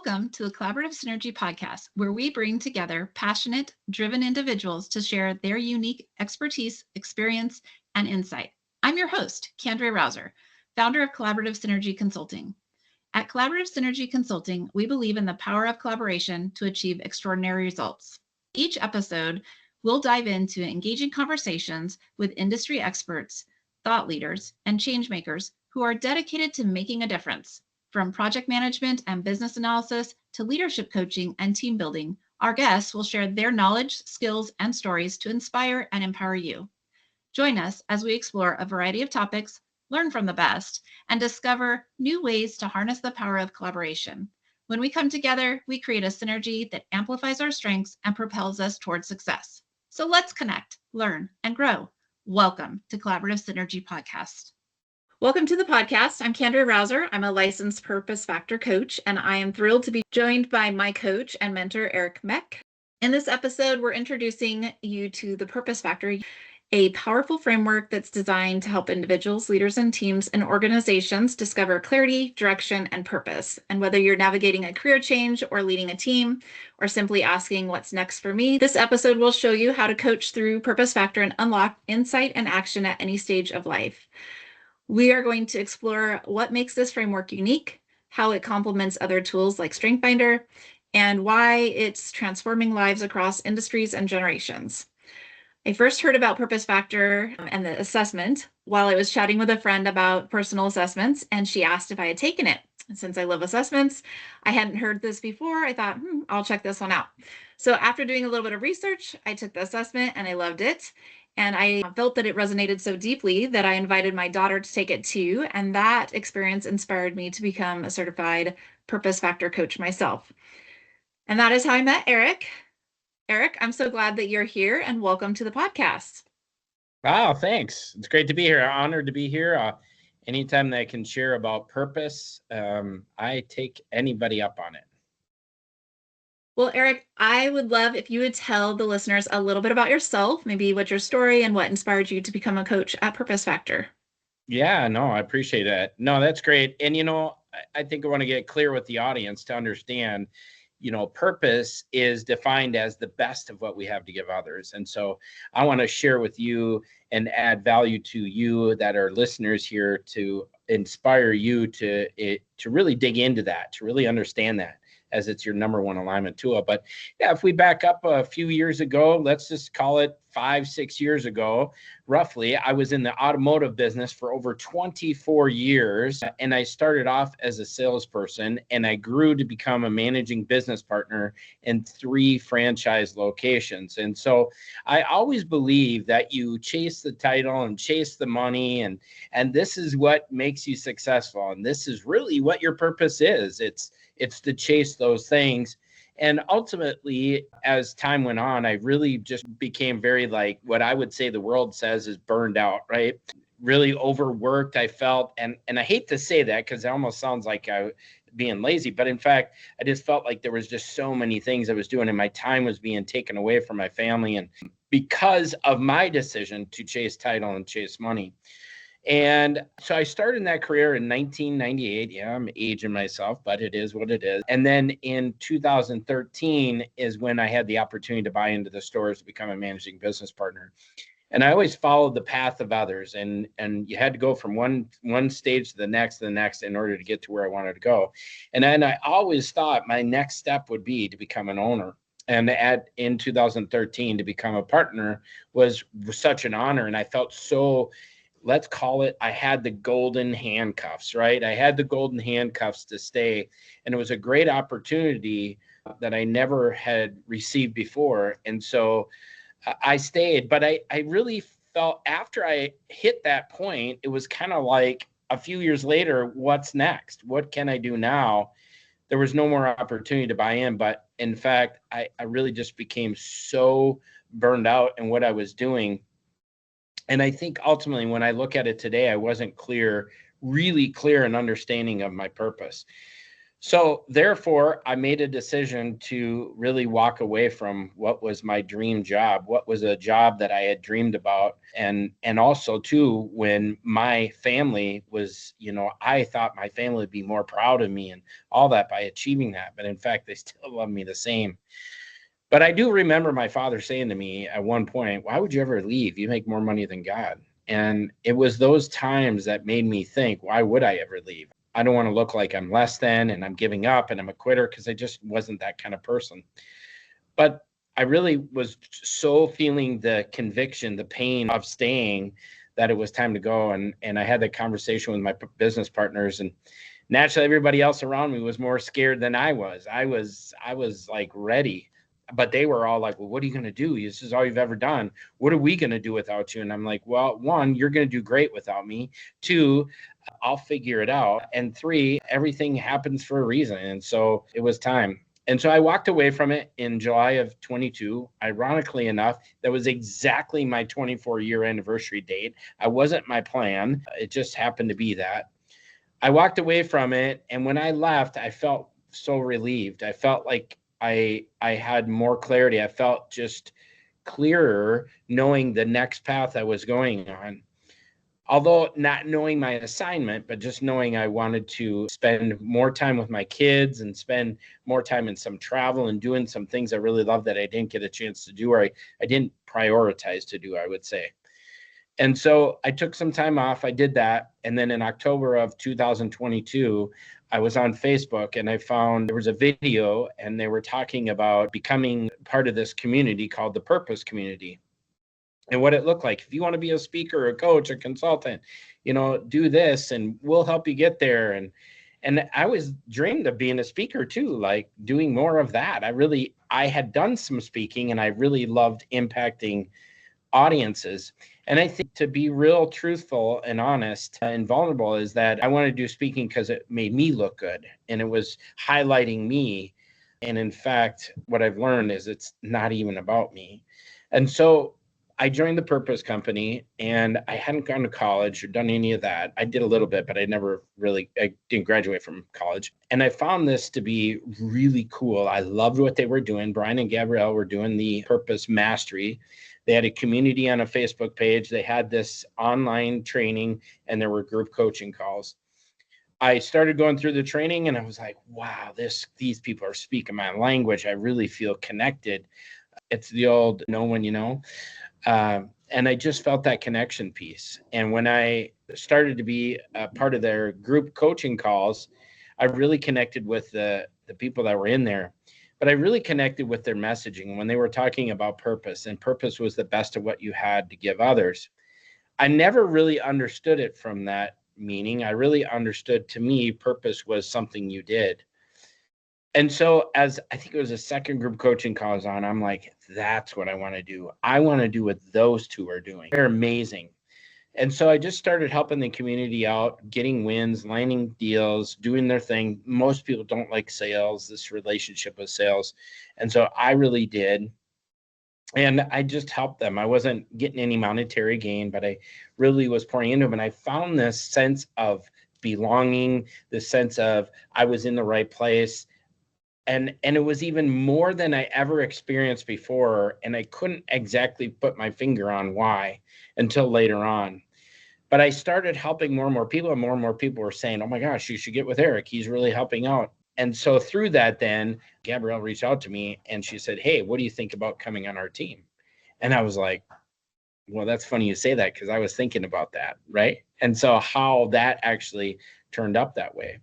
Welcome to the Collaborative Synergy podcast, where we bring together passionate, driven individuals to share their unique expertise, experience, and insight. I'm your host, Candria Rauser, founder of Collaborative Synergy Consulting. At Collaborative Synergy Consulting, we believe in the power of collaboration to achieve extraordinary results. Each episode, we'll dive into engaging conversations with industry experts, thought leaders, and change makers who are dedicated to making a difference. From project management and business analysis to leadership coaching and team building, our guests will share their knowledge, skills, and stories to inspire and empower you. Join us as we explore a variety of topics, learn from the best, and discover new ways to harness the power of collaboration. When we come together, we create a synergy that amplifies our strengths and propels us towards success. So let's connect, learn, and grow. Welcome to Collaborative Synergy Podcast. Welcome to the podcast. I'm Candria Rauser. I'm a licensed Purpose Factor coach, and I am thrilled to be joined by my coach and mentor, Eric Mech. In this episode, we're introducing you to the Purpose Factor, a powerful framework that's designed to help individuals, leaders, and teams and organizations discover clarity, direction, and purpose. And whether you're navigating a career change or leading a team or simply asking what's next for me, this episode will show you how to coach through Purpose Factor and unlock insight and action at any stage of life. We are going to explore what makes this framework unique, how it complements other tools like StrengthsFinder, and why it's transforming lives across industries and generations. I first heard about Purpose Factor and the assessment while I was chatting with a friend about personal assessments, and she asked if I had taken it. And since I love assessments, I hadn't heard this before. I thought, I'll check this one out. So after doing a little bit of research, I took the assessment and I loved it. And I felt that it resonated so deeply that I invited my daughter to take it too. And that experience inspired me to become a certified Purpose Factor coach myself. And that is how I met Eric. Eric, I'm so glad that you're here and welcome to the podcast. Wow, thanks. It's great to be here. Honored to be here. Anytime that I can share about purpose, I take anybody up on it. Well, Eric, I would love if you would tell the listeners a little bit about yourself, maybe what your story and what inspired you to become a coach at Purpose Factor. Yeah, no, I appreciate that. No, that's great. And, I think I want to get clear with the audience to understand, purpose is defined as the best of what we have to give others. And so I want to share with you and add value to you that are listeners here to inspire you to really dig into that, to really understand that, as it's your number one alignment tool. But yeah, if we back up a few years ago, let's just call it 5-6 years ago, roughly, I was in the automotive business for over 24 years. And I started off as a salesperson and I grew to become a managing business partner in 3 franchise locations. And so I always believe that you chase the title and chase the money, and this is what makes you successful. And this is really what your purpose is. It's to chase those things. And ultimately, as time went on, I really just became very like what I would say the world says is burned out, right? Really overworked, I felt. And I hate to say that because it almost sounds like I being lazy. But in fact, I just felt like there was just so many things I was doing and my time was being taken away from my family. And because of my decision to chase title and chase money. And so I started in that career in 1998. Yeah, I'm aging myself, but it is what it is. And then in 2013 is when I had the opportunity to buy into the stores to become a managing business partner. And I always followed the path of others. And you had to go from one stage to the next in order to get to where I wanted to go. And then I always thought my next step would be to become an owner. And in 2013 to become a partner was such an honor. And I felt so, let's call it, I had the golden handcuffs, right? I had the golden handcuffs to stay. And it was a great opportunity that I never had received before. And so I stayed, but I really felt after I hit that point, it was kind of like a few years later, what's next? What can I do now? There was no more opportunity to buy in. But in fact, I really just became so burned out in what I was doing. And I think ultimately, when I look at it today, I wasn't really clear and understanding of my purpose. So therefore, I made a decision to really walk away from what was my dream job, what was a job that I had dreamed about. And also too, when my family was, I thought my family would be more proud of me and all that by achieving that. But in fact, they still love me the same. But I do remember my father saying to me at one point, why would you ever leave? You make more money than God. And it was those times that made me think, why would I ever leave? I don't want to look like I'm less than and I'm giving up and I'm a quitter, because I just wasn't that kind of person. But I really was so feeling the conviction, the pain of staying, that it was time to go. And I had that conversation with my business partners, and naturally everybody else around me was more scared than I was. I was like ready, but they were all like, well, what are you going to do? This is all you've ever done. What are we going to do without you? And I'm like, well, one, you're going to do great without me. Two, I'll figure it out. And three, everything happens for a reason. And so it was time. And so I walked away from it in July of 22. Ironically enough, that was exactly my 24-year anniversary date. I wasn't my plan. It just happened to be that. I walked away from it. And when I left, I felt so relieved. I felt like I had more clarity. I felt just clearer knowing the next path I was going on. Although not knowing my assignment, but just knowing I wanted to spend more time with my kids and spend more time in some travel and doing some things I really love that I didn't get a chance to do, or I didn't prioritize to do, I would say. And so I took some time off. I did that. And then in October of 2022, I was on Facebook and I found there was a video and they were talking about becoming part of this community called the Purpose Community, and what it looked like. If you want to be a speaker, a coach, a consultant, do this and we'll help you get there. And I was dreamed of being a speaker too, like doing more of that. I had done some speaking and I really loved impacting audiences. And I think, to be real truthful and honest and vulnerable, is that I want to do speaking because it made me look good and it was highlighting me. And in fact, what I've learned is it's not even about me. And so I joined the Purpose Company, and I hadn't gone to college or done any of that. I did a little bit, but I didn't graduate from college. And I found this to be really cool. I loved what they were doing. Brian and Gabrielle were doing the Purpose Mastery. They had a community on a Facebook page. They had this online training, and there were group coaching calls. I started going through the training, and I was like, wow, these people are speaking my language. I really feel connected. It's the old know when you know. And I just felt that connection piece. And when I started to be a part of their group coaching calls, I really connected with the people that were in there. But I really connected with their messaging when they were talking about purpose, and purpose was the best of what you had to give others. I never really understood it from that meaning. I really understood, to me, purpose was something you did. And so, as I think it was a second group coaching call I was on, I'm like, that's what I want to do. I want to do what those two are doing. They're amazing. And so I just started helping the community out, getting wins, landing deals, doing their thing. Most people don't like sales, this relationship with sales. And so I really did. And I just helped them. I wasn't getting any monetary gain, but I really was pouring into them. And I found this sense of belonging, this sense of I was in the right place. And it was even more than I ever experienced before. And I couldn't exactly put my finger on why until later on. But I started helping more and more people, and more people were saying, oh my gosh, you should get with Eric. He's really helping out. And so through that, then Gabrielle reached out to me and she said, hey, what do you think about coming on our team? And I was like, well, that's funny you say that, because I was thinking about that. Right. And so how that actually turned up that way.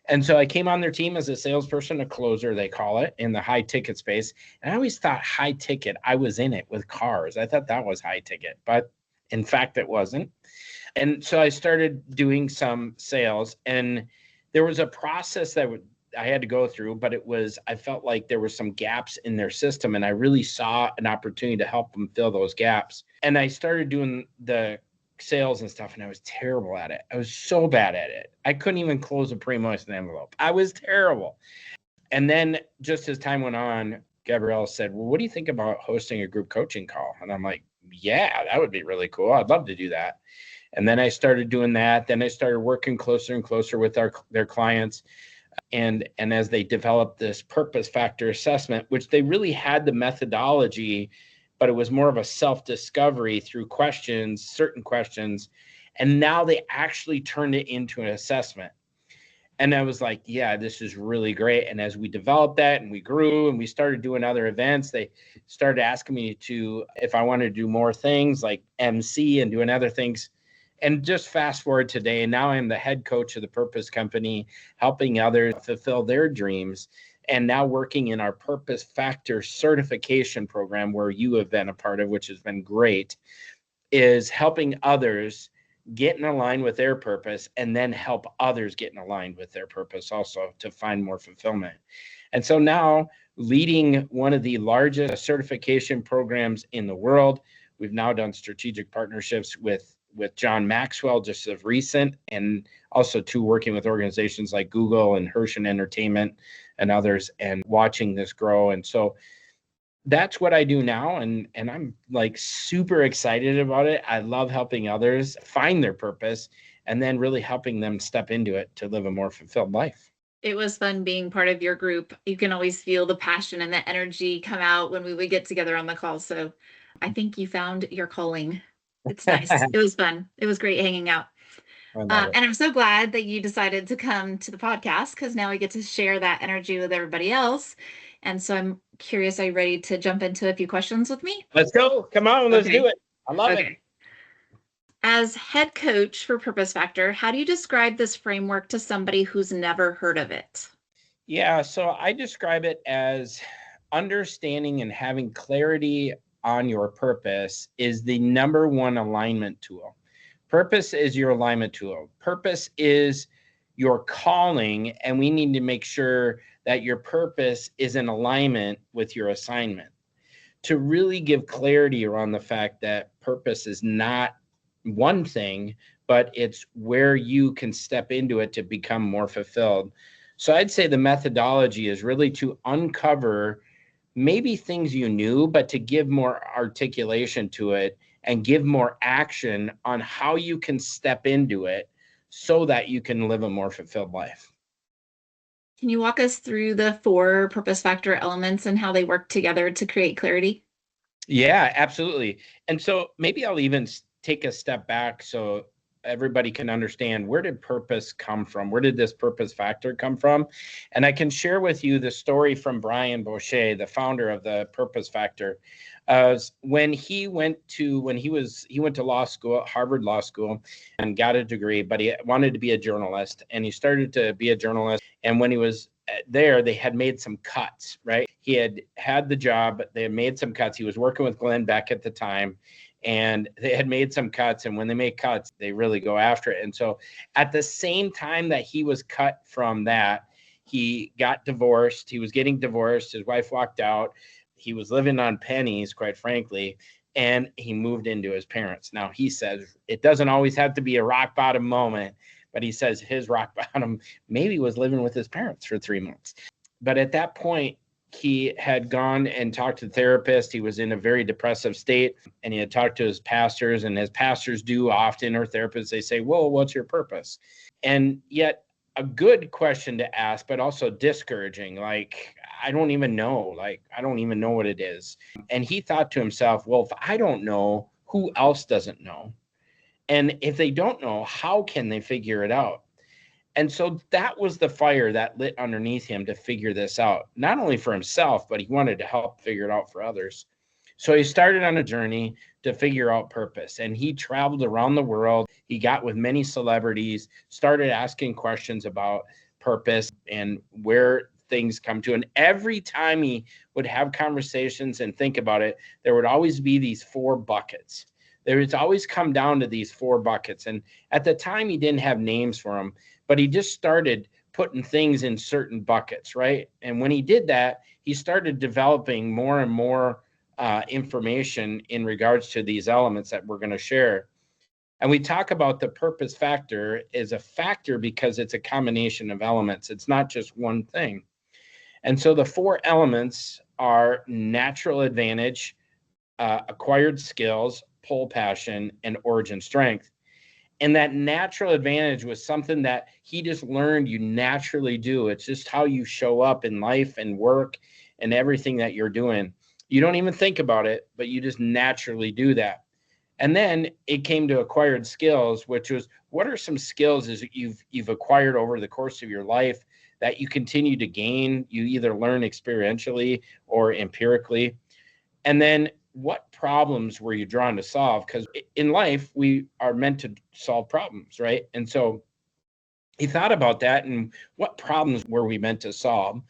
And so I came on their team as a salesperson, a closer, they call it, in the high ticket space. And I always thought high ticket, I was in it with cars. I thought that was high ticket, but in fact, it wasn't. And so I started doing some sales, and there was a process that I had to go through, but I felt like there were some gaps in their system, and I really saw an opportunity to help them fill those gaps. And I started doing the sales and stuff, and I was terrible at it. I was so bad at it. I couldn't even close a pre-moist envelope. I was terrible. And then just as time went on, Gabrielle said, well, what do you think about hosting a group coaching call? And I'm like, yeah, that would be really cool. I'd love to do that. And then I started doing that. Then I started working closer and closer with their clients. And as they developed this purpose factor assessment, which they really had the methodology, but it was more of a self-discovery through questions, certain questions. And now they actually turned it into an assessment. And I was like, yeah, this is really great. And as we developed that and we grew and we started doing other events, they started asking me to, if I wanted to do more things like MC and doing other things. And just fast forward today, and now I'm the head coach of the Purpose Company, helping others fulfill their dreams. And now working in our Purpose Factor certification program, where you have been a part of, which has been great, is helping others get in line with their purpose and then help others get in aligned with their purpose also to find more fulfillment. And so now leading one of the largest certification programs in the world, we've now done strategic partnerships with John Maxwell just of recent, and also too working with organizations like Google and Hershen Entertainment and others, and watching this grow. And so that's what I do now. And I'm like super excited about it. I love helping others find their purpose and then really helping them step into it to live a more fulfilled life. It was fun being part of your group. You can always feel the passion and the energy come out when we would get together on the call. So I think you found your calling. It's nice. It was fun. It was great hanging out. And I'm so glad that you decided to come to the podcast, because now we get to share that energy with everybody else. And so I'm curious, are you ready to jump into a few questions with me? Let's go. Come on, let's do it. I love it. As head coach for Purpose Factor, how do you describe this framework to somebody who's never heard of it? Yeah, so I describe it as understanding and having clarity on your purpose is the number one alignment tool. Purpose is your alignment tool. Purpose is your calling, and we need to make sure that your purpose is in alignment with your assignment. To really give clarity around the fact that purpose is not one thing, but it's where you can step into it to become more fulfilled. So I'd say the methodology is really to uncover maybe things you knew, but to give more articulation to it and give more action on how you can step into it so that you can live a more fulfilled life. Can you walk us through the 4 Purpose Factor elements and how they work together to create clarity? Yeah, absolutely. And so maybe I'll even take a step back so everybody can understand, where did purpose come from? Where did this purpose factor come from? And I can share with you the story from Brian Boucher, the founder of the Purpose Factor. When he went to law school, Harvard Law School, and got a degree, but he wanted to be a journalist, and he started to be a journalist. And when he was there, they had made some cuts, right? He had the job, but they had made some cuts. He was working with Glenn Beck at the time, and they had made some cuts. And when they make cuts, they really go after it. And so at the same time that he was cut from that, he got divorced. He was getting divorced. His wife walked out. He was living on pennies, quite frankly, and he moved into his parents. Now, he says it doesn't always have to be a rock bottom moment, but he says his rock bottom maybe was living with his parents for 3 months. But at that point, he had gone and talked to the therapist. He was in a very depressive state, and he had talked to his pastors, and as pastors do often, or therapists, they say, well, what's your purpose? And yet a good question to ask, but also discouraging. Like, I don't even know what it is. And he thought to himself, well, if I don't know, who else doesn't know? And if they don't know, how can they figure it out? And so that was the fire that lit underneath him to figure this out, not only for himself, but he wanted to help figure it out for others. So he started on a journey to figure out purpose, and he traveled around the world. He got with many celebrities, started asking questions about purpose and where things come to. And every time he would have conversations and think about it, there would always be these 4 buckets. There would always come down to these 4 buckets. And at the time, he didn't have names for them, but he just started putting things in certain buckets, right? And when he did that, he started developing more and more information in regards to these elements that we're going to share. And we talk about the purpose factor as a factor because it's a combination of elements. It's not just one thing. And so the 4 elements are natural advantage, acquired skills, pull, passion, and origin strength. And that natural advantage was something that he just learned you naturally do. It's just how you show up in life and work and everything that you're doing. You don't even think about it, but you just naturally do that. And then it came to acquired skills, which was, what are some skills that you've acquired over the course of your life that you continue to gain? You either learn experientially or empirically. And then what problems were you drawn to solve? Because in life, we are meant to solve problems, right? And so he thought about that and what problems were we meant to solve?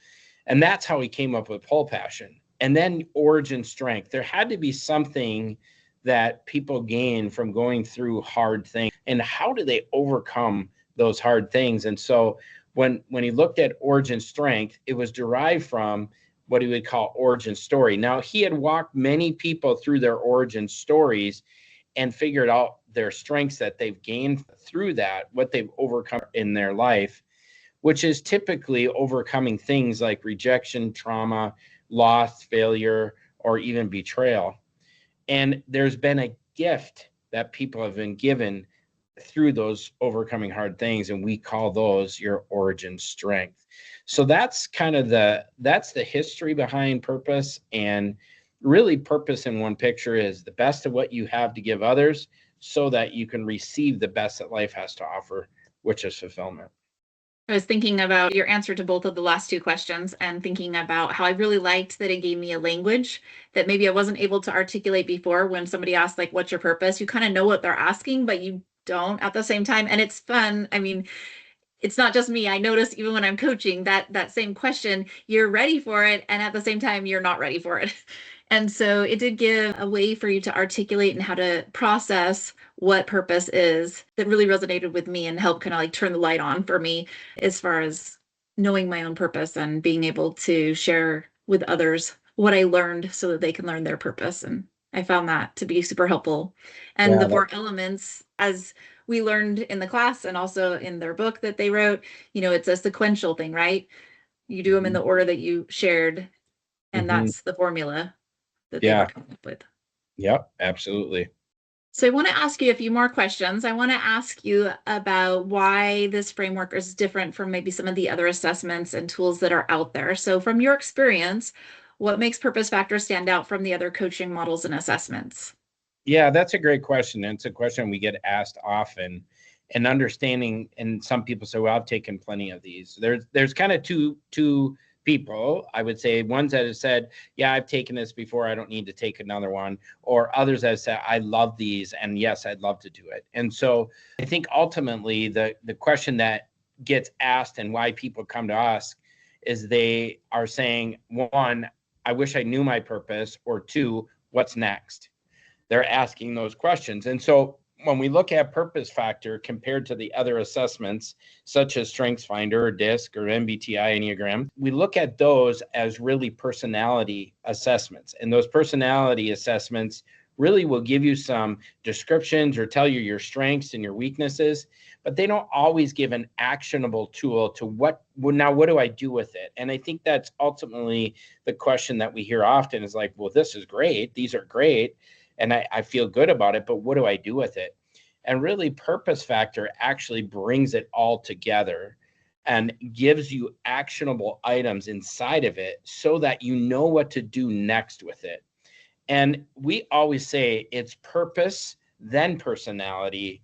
And that's how he came up with pole passion. And then origin strength. There had to be something that people gain from going through hard things, and how do they overcome those hard things? And so when he looked at origin strength, it was derived from what he would call origin story. Now, he had walked many people through their origin stories and figured out their strengths that they've gained through that, what they've overcome in their life, which is typically overcoming things like rejection, trauma, loss, failure, or even betrayal. And there's been a gift that people have been given through those overcoming hard things, and we call those your origin strength. So that's kind of that's the history behind purpose. And really, purpose in one picture is the best of what you have to give others so that you can receive the best that life has to offer, which is fulfillment. I was thinking about your answer to both of the last two questions and thinking about how I really liked that it gave me a language that maybe I wasn't able to articulate before. When somebody asks, like, what's your purpose? You kind of know what they're asking, but you don't at the same time. And it's fun. I mean, it's not just me. I notice even when I'm coaching that same question, you're ready for it. And at the same time, you're not ready for it. And so it did give a way for you to articulate and how to process what purpose is that really resonated with me and helped kind of like turn the light on for me as far as knowing my own purpose and being able to share with others what I learned so that they can learn their purpose. And I found that to be super helpful. And Yeah, the four elements, as we learned in the class and also in their book that they wrote, it's a sequential thing, right? You do them in the order that you shared, and that's the formula that they were coming up with. Yep, absolutely. So I want to ask you a few more questions. I want to ask you about why this framework is different from maybe some of the other assessments and tools that are out there. So from your experience, what makes Purpose Factor stand out from the other coaching models and assessments? Yeah, that's a great question. And it's a question we get asked often. And understanding, and some people say, well, I've taken plenty of these. There's kind of two people, I would say. Ones that have said, yeah, I've taken this before, I don't need to take another one. Or others that have said, I love these, and yes, I'd love to do it. And so I think ultimately the question that gets asked and why people come to us is they are saying, one, I wish I knew my purpose, or two, what's next? They're asking those questions. And so when we look at Purpose Factor compared to the other assessments, such as StrengthsFinder or DISC or MBTI Enneagram, we look at those as really personality assessments. And those personality assessments really will give you some descriptions or tell you your strengths and your weaknesses, but they don't always give an actionable tool to what do I do with it? And I think that's ultimately the question that we hear often is like, well, this is great. These are great. And I feel good about it, but what do I do with it? And really, Purpose Factor actually brings it all together and gives you actionable items inside of it so that you know what to do next with it. And we always say it's purpose, then personality,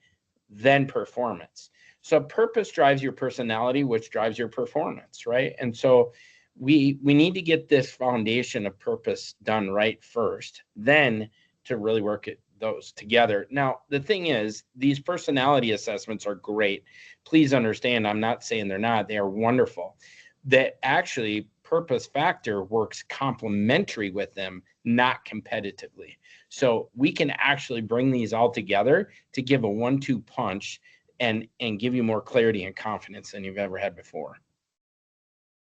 then performance. So purpose drives your personality, which drives your performance, right? And so we need to get this foundation of purpose done right first, then to really work at those together. Now, the thing is, these personality assessments are great. Please understand, I'm not saying they're not. They are wonderful. That actually Purpose Factor works complementary with them, not competitively. So we can actually bring these all together to give a 1-2 punch and give you more clarity and confidence than you've ever had before.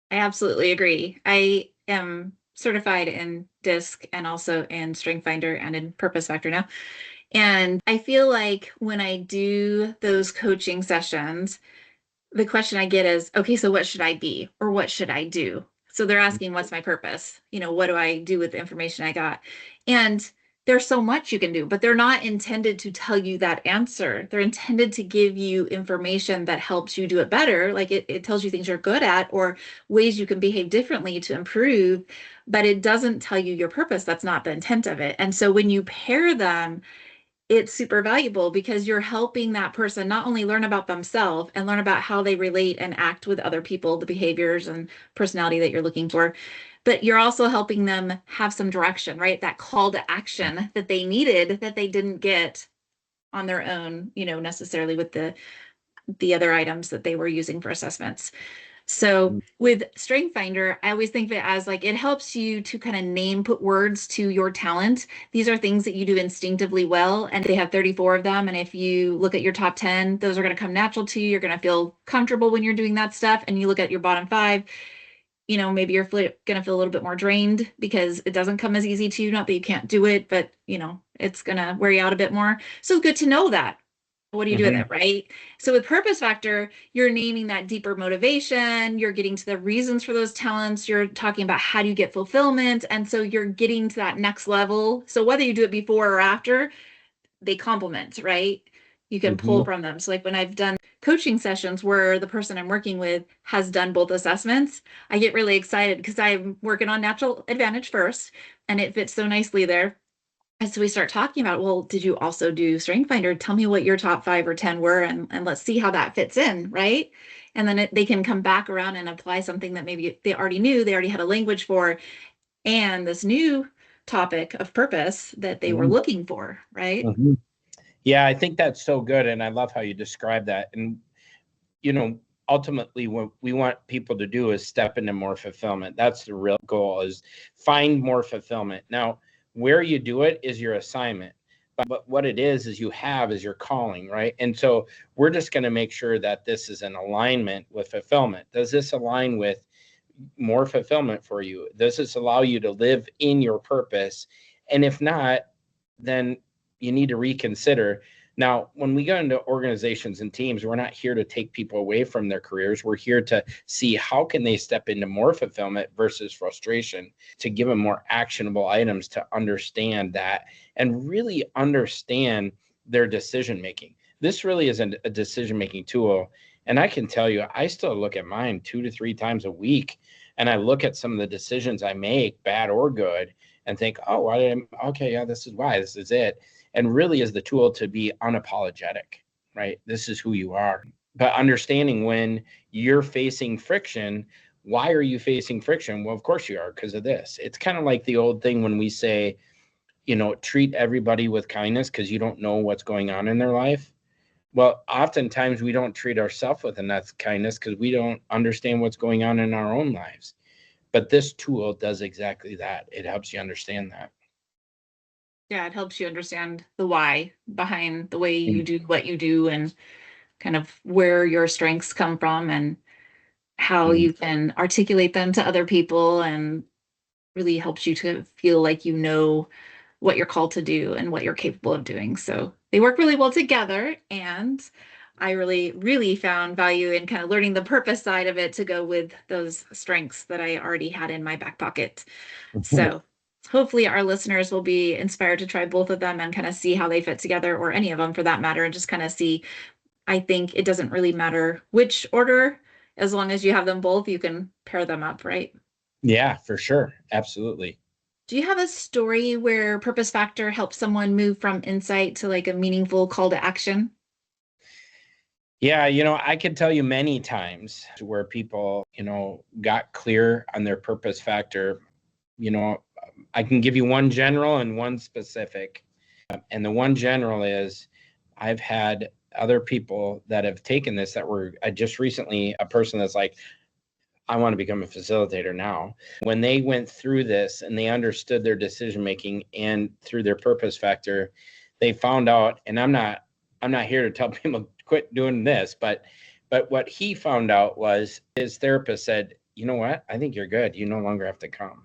I absolutely agree. I am certified in DISC and also in StrengthsFinder and in Purpose Factor now. And I feel like when I do those coaching sessions, the question I get is, okay, so what should I be or what should I do? So they're asking, what's my purpose? What do I do with the information I got? And there's so much you can do, but they're not intended to tell you that answer. They're intended to give you information that helps you do it better. Like it tells you things you're good at or ways you can behave differently to improve, but it doesn't tell you your purpose. That's not the intent of it. And so when you pair them, it's super valuable because you're helping that person not only learn about themselves and learn about how they relate and act with other people, the behaviors and personality that you're looking for, but you're also helping them have some direction, right? That call to action that they needed that they didn't get on their own, necessarily with the other items that they were using for assessments. So with Strength Finder, I always think of it as like it helps you to kind of put words to your talent. These are things that you do instinctively well, and they have 34 of them. And if you look at your top 10, those are going to come natural to you. You're going to feel comfortable when you're doing that stuff. And you look at your bottom 5, maybe you're going to feel a little bit more drained because it doesn't come as easy to you. Not that you can't do it, but it's going to wear you out a bit more. So it's good to know that. What do you do with it, right? So with Purpose Factor, you're naming that deeper motivation, you're getting to the reasons for those talents, you're talking about how do you get fulfillment, and so you're getting to that next level. So whether you do it before or after, they complement, right? You can pull from them. So like when I've done coaching sessions where the person I'm working with has done both assessments, I get really excited because I'm working on natural advantage first, and it fits so nicely there. And so we start talking about, well, did you also do Strength Finder? Tell me what your top 5 or 10 were, and let's see how that fits in, right? And then they can come back around and apply something that maybe they already knew, they already had a language for, and this new topic of purpose that they were looking for, right? Yeah, I think that's so good. And I love how you describe that. And, ultimately what we want people to do is step into more fulfillment. That's the real goal, is find more fulfillment. Now, where you do it is your assignment, but what it is you have is your calling, right? And so we're just going to make sure that this is in alignment with fulfillment. Does this align with more fulfillment for you? Does this allow you to live in your purpose? And if not, then you need to reconsider. Now, when we go into organizations and teams, we're not here to take people away from their careers. We're here to see how can they step into more fulfillment versus frustration, to give them more actionable items to understand that and really understand their decision making. This really is a decision making tool. And I can tell you, I still look at mine 2 to 3 times a week. And I look at some of the decisions I make, bad or good, and think, oh, okay, yeah, this is why, this is it. And really is the tool to be unapologetic, right? This is who you are. But understanding when you're facing friction, why are you facing friction? Well, of course you are, because of this. It's kind of like the old thing when we say, treat everybody with kindness because you don't know what's going on in their life. Well, oftentimes we don't treat ourselves with enough kindness because we don't understand what's going on in our own lives. But this tool does exactly that. It helps you understand that. Yeah, it helps you understand the why behind the way you do what you do and kind of where your strengths come from and how you can articulate them to other people, and really helps you to feel like you know what you're called to do and what you're capable of doing. So they work really well together. And I really, really found value in kind of learning the purpose side of it to go with those strengths that I already had in my back pocket. So hopefully our listeners will be inspired to try both of them and kind of see how they fit together, or any of them for that matter, and just kind of see. I think it doesn't really matter which order, as long as you have them both, you can pair them up, right? Yeah, for sure. Absolutely. Do you have a story where Purpose Factor helps someone move from insight to like a meaningful call to action? Yeah, I could tell you many times where people, got clear on their purpose factor. I can give you one general and one specific. And the one general is I've had other people that have taken this that were just recently a person that's like, I want to become a facilitator now. When they went through this and they understood their decision making and through their purpose factor, they found out, and I'm not here to tell people quit doing this, but what he found out was his therapist said, you know what? I think you're good. You no longer have to come.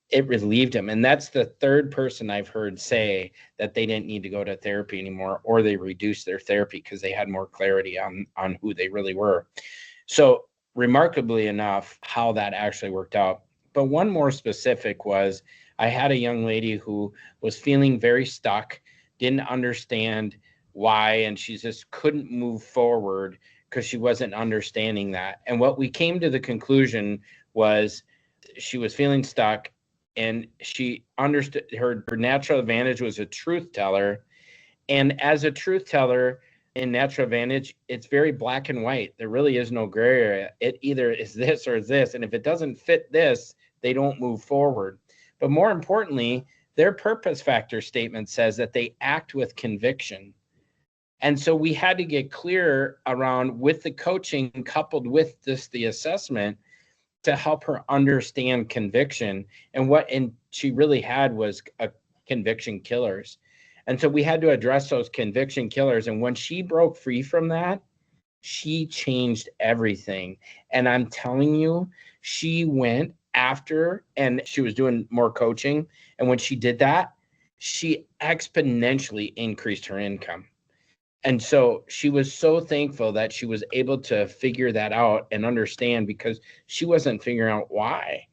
It relieved him. And that's the third person I've heard say that they didn't need to go to therapy anymore, or they reduced their therapy because they had more clarity on who they really were. So remarkably enough, how that actually worked out. But one more specific was I had a young lady who was feeling very stuck, didn't understand why, and she just couldn't move forward because she wasn't understanding that. And what we came to the conclusion was she was feeling stuck, and she understood her natural advantage was a truth teller. And as a truth teller in natural advantage, it's very black and white. There really is no gray area. It either is this or this. And if it doesn't fit this, they don't move forward. But more importantly, their purpose factor statement says that they act with conviction. And so we had to get clear around, with the coaching coupled with the assessment, to help her understand conviction. And she really had was a conviction killers. And so we had to address those conviction killers. And when she broke free from that, she changed everything. And I'm telling you, she went after, and she was doing more coaching. And when she did that, she exponentially increased her income. And so she was so thankful that she was able to figure that out and understand, because she wasn't figuring out why,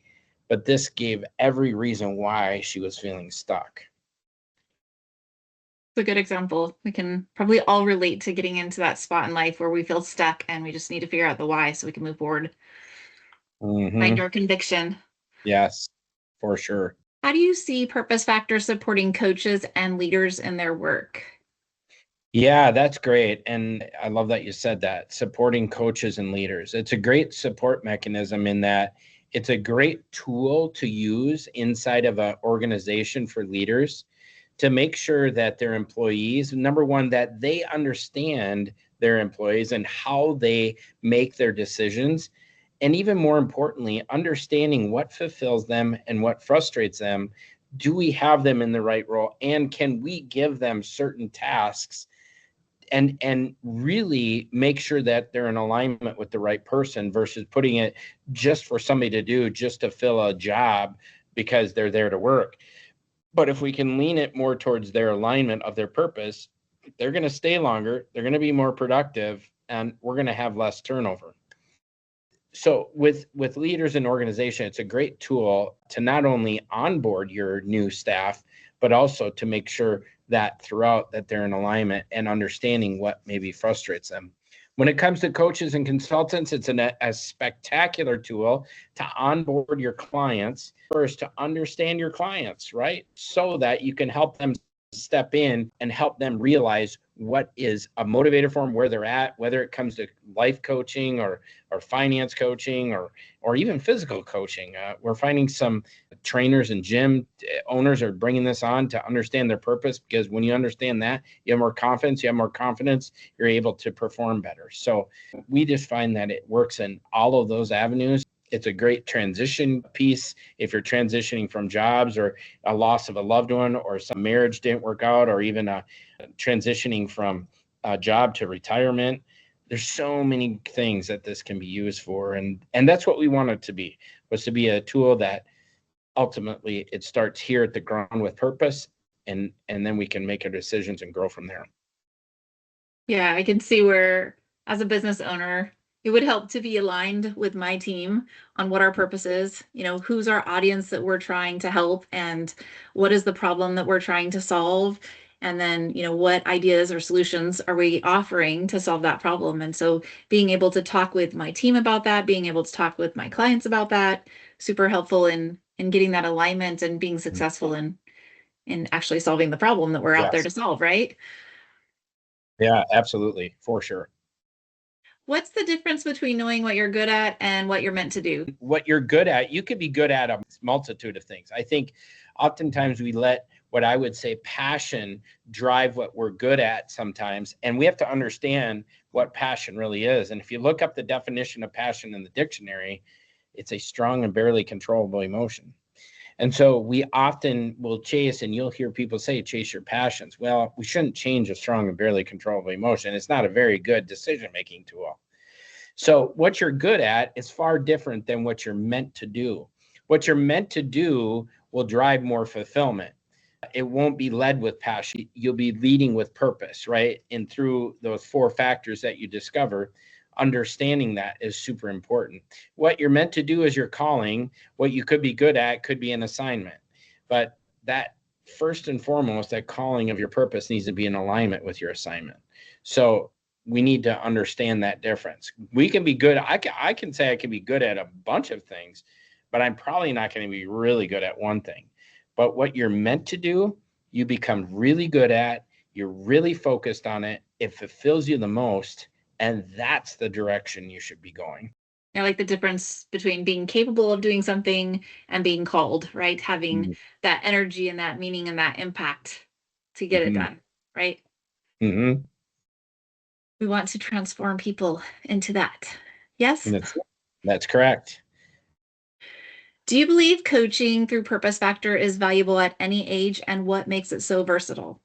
but this gave every reason why she was feeling stuck. It's a good example. We can probably all relate to getting into that spot in life where we feel stuck and we just need to figure out the why so we can move forward. Find our conviction. Yes, for sure. How do you see purpose factors supporting coaches and leaders in their work? Yeah, that's great. And I love that you said that, supporting coaches and leaders. It's a great support mechanism in that it's a great tool to use inside of an organization for leaders to make sure that their employees, number one, that they understand their employees and how they make their decisions. And even more importantly, understanding what fulfills them and what frustrates them. Do we have them in the right role? And can we give them certain tasks and really make sure that they're in alignment with the right person, versus putting it just for somebody to do, just to fill a job because they're there to work. But if we can lean it more towards their alignment of their purpose, they're going to stay longer, they're going to be more productive, and we're going to have less turnover. So with leaders in organization, it's a great tool to not only onboard your new staff, but also to make sure that throughout that they're in alignment and understanding what maybe frustrates them. When it comes to coaches and consultants, it's a spectacular tool to onboard your clients. First, to understand your clients, right? So that you can help them step in and help them realize what is a motivator for them, where they're at, whether it comes to life coaching or finance coaching or even physical coaching. We're finding some trainers and gym owners are bringing this on to understand their purpose, because when you understand that, you have more confidence, you're able to perform better. So we just find that it works in all of those avenues. It's a great transition piece if you're transitioning from jobs or a loss of a loved one, or some marriage didn't work out, or even transitioning from a job to retirement. There's so many things that this can be used for. And that's what we want it to be, was to be a tool that ultimately it starts here at the ground with purpose, and then we can make our decisions and grow from there. Yeah, I can see where, as a business owner, it would help to be aligned with my team on what our purpose is, who's our audience that we're trying to help, and what is the problem that we're trying to solve. And then, what ideas or solutions are we offering to solve that problem? And so being able to talk with my team about that, being able to talk with my clients about that, super helpful in getting that alignment and being successful in actually solving the problem that we're out there to solve, right? Yeah, absolutely. For sure. What's the difference between knowing what you're good at and what you're meant to do? What you're good at, you could be good at a multitude of things. I think oftentimes we let what I would say passion drive what we're good at sometimes. And we have to understand what passion really is. And if you look up the definition of passion in the dictionary, it's a strong and barely controllable emotion. And so we often will chase, and you'll hear people say, chase your passions. Well, we shouldn't change a strong and barely controllable emotion. It's not a very good decision-making tool. So what you're good at is far different than what you're meant to do. What you're meant to do will drive more fulfillment. It won't be led with passion. You'll be leading with purpose, right? And through those 4 factors that you discover, understanding that is super important. What you're meant to do is your calling. What you could be good at could be an assignment. But that first and foremost, that calling of your purpose needs to be in alignment with your assignment. So we need to understand that difference. We can be good. I can say I can be good at a bunch of things, but I'm probably not going to be really good at one thing. But what you're meant to do, you become really good at. You're really focused on it. It fulfills you the most. And that's the direction you should be going. I like the difference between being capable of doing something and being called, right? Having that energy and that meaning and that impact to get it done, right? Mm-hmm. We want to transform people into that. Yes? That's correct. Do you believe coaching through Purpose Factor is valuable at any age, and what makes it so versatile?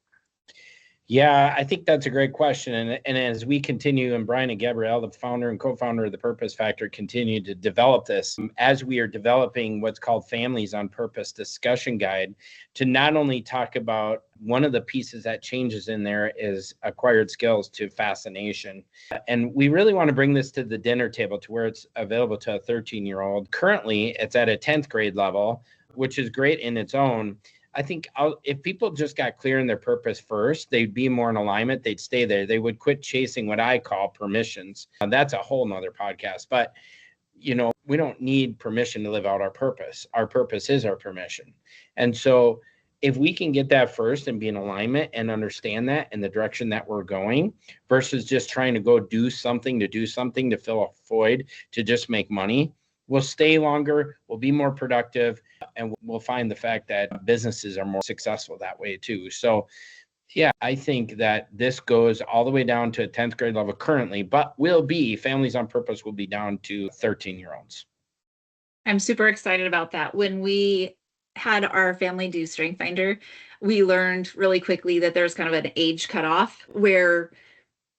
Yeah, I think that's a great question. And as we continue, and Brian and Gabrielle, the founder and co-founder of the Purpose Factor, continue to develop this, as we are developing what's called Families on Purpose discussion guide, to not only talk about one of the pieces that changes in there is acquired skills to fascination. And we really want to bring this to the dinner table to where it's available to a 13-year-old. Currently, it's at a 10th grade level, which is great in its own. I think if people just got clear in their purpose first, they'd be more in alignment. They'd stay there. They would quit chasing what I call permissions. That's a whole nother podcast. But, we don't need permission to live out our purpose. Our purpose is our permission. And so if we can get that first and be in alignment and understand that in the direction that we're going versus just trying to go do something to fill a void, to just make money, we'll stay longer, we'll be more productive, and we'll find the fact that businesses are more successful that way too. So yeah, I think that this goes all the way down to 10th grade level currently, but Families on Purpose will be down to 13-year-olds. I'm super excited about that. When we had our family do Strength Finder, we learned really quickly that there's kind of an age cutoff where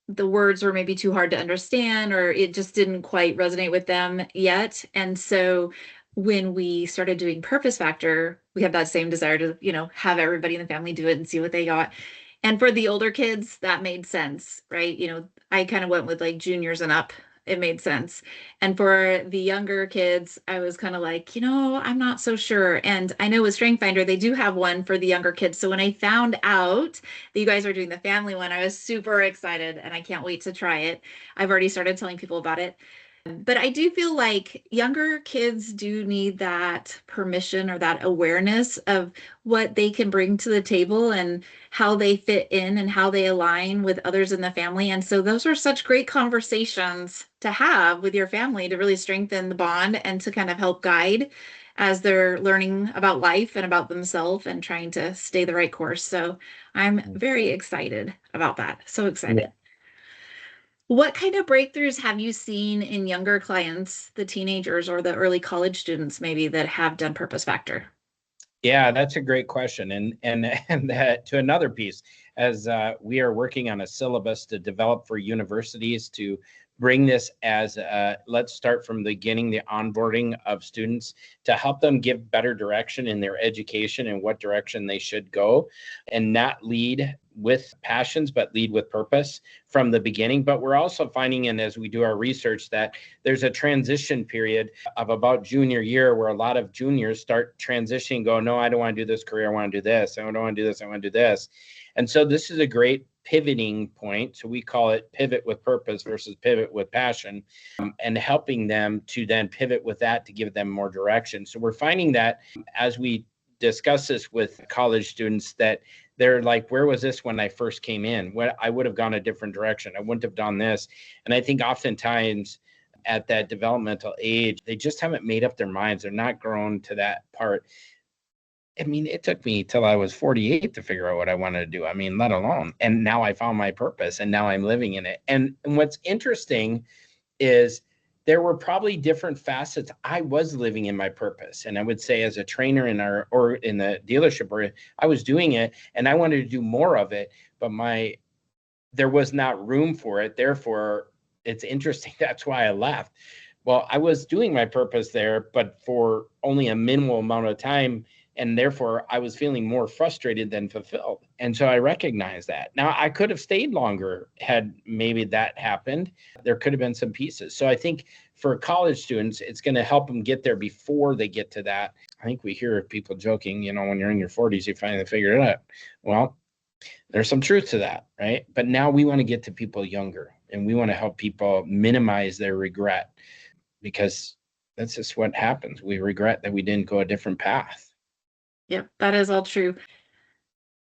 the words were maybe too hard to understand, or it just didn't quite resonate with them yet. And so when we started doing Purpose Factor, we have that same desire to, have everybody in the family do it and see what they got. And for the older kids, that made sense, right? I kind of went with like juniors and up. It made sense. And for the younger kids, I was kind of like, I'm not so sure. And I know with Strength Finder, they do have one for the younger kids. So when I found out that you guys are doing the family one, I was super excited and I can't wait to try it. I've already started telling people about it. But I do feel like younger kids do need that permission or that awareness of what they can bring to the table and how they fit in and how they align with others in the family. And so those are such great conversations to have with your family to really strengthen the bond and to kind of help guide as they're learning about life and about themselves and trying to stay the right course. So I'm very excited about that. So excited. Yeah. What kind of breakthroughs have you seen in younger clients, the teenagers or the early college students maybe that have done Purpose Factor? Yeah, that's a great question. And that to another piece, as we are working on a syllabus to develop for universities to bring this as let's start from the beginning, the onboarding of students to help them give better direction in their education and what direction they should go and not lead with passions, but lead with purpose from the beginning. But we're also finding, and as we do our research, that there's a transition period of about junior year where a lot of juniors start transitioning, go, no, I don't want to do this career. I want to do this. I don't want to do this. I want to do this. And so this is a great pivoting point. So we call it pivot with purpose versus pivot with passion, and helping them to then pivot with that to give them more direction. So we're finding that as we discuss this with college students that they're like, where was this when I first came in? What I would have gone a different direction. I wouldn't have done this. And I think oftentimes at that developmental age, they just haven't made up their minds. They're not grown to that part. I mean, it took me till I was 48 to figure out what I wanted to do. I mean, let alone. And now I found my purpose and now I'm living in it. And what's interesting is there were probably different facets. I was living in my purpose. And I would say as a trainer in the dealership where I was doing it and I wanted to do more of it, but there was not room for it. Therefore, it's interesting. That's why I left. Well, I was doing my purpose there, but for only a minimal amount of time And therefore, I was feeling more frustrated than fulfilled. And so I recognized that. Now, I could have stayed longer had maybe that happened. There could have been some pieces. So I think for college students, it's going to help them get there before they get to that. I think we hear people joking, when you're in your 40s, you finally figure it out. Well, there's some truth to that, right? But now we want to get to people younger, and we want to help people minimize their regret, because that's just what happens. We regret that we didn't go a different path. Yep, that is all true.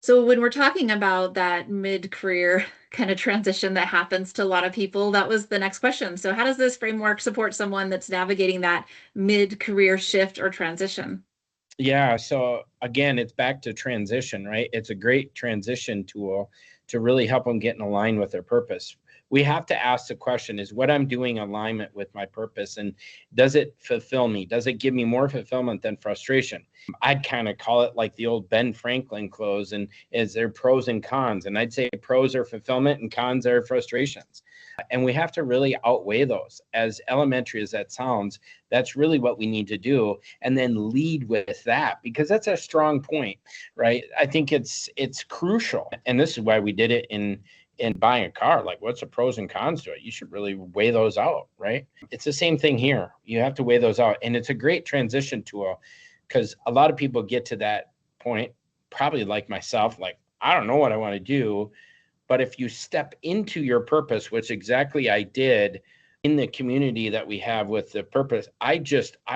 So when we're talking about that mid-career kind of transition that happens to a lot of people, that was the next question. So how does this framework support someone that's navigating that mid-career shift or transition? Yeah. So again, it's back to transition, right? It's a great transition tool to really help them get in line with their purpose. We have to ask the question, is what I'm doing alignment with my purpose? And does it fulfill me? Does it give me more fulfillment than frustration? I'd kind of call it like the old Ben Franklin close, and is there pros and cons? And I'd say pros are fulfillment and cons are frustrations. And we have to really outweigh those. As elementary as that sounds, that's really what we need to do, and then lead with that, because that's a strong point, right? I think it's crucial, and this is why we did it in buying a car. Like, what's the pros and cons to it? You should really weigh those out, right? It's the same thing here. You have to weigh those out, and it's a great transition tool, because a lot of people get to that point, probably like myself, like, I don't know what I want to do. But if you step into your purpose, which exactly I did in the community that we have with the purpose, I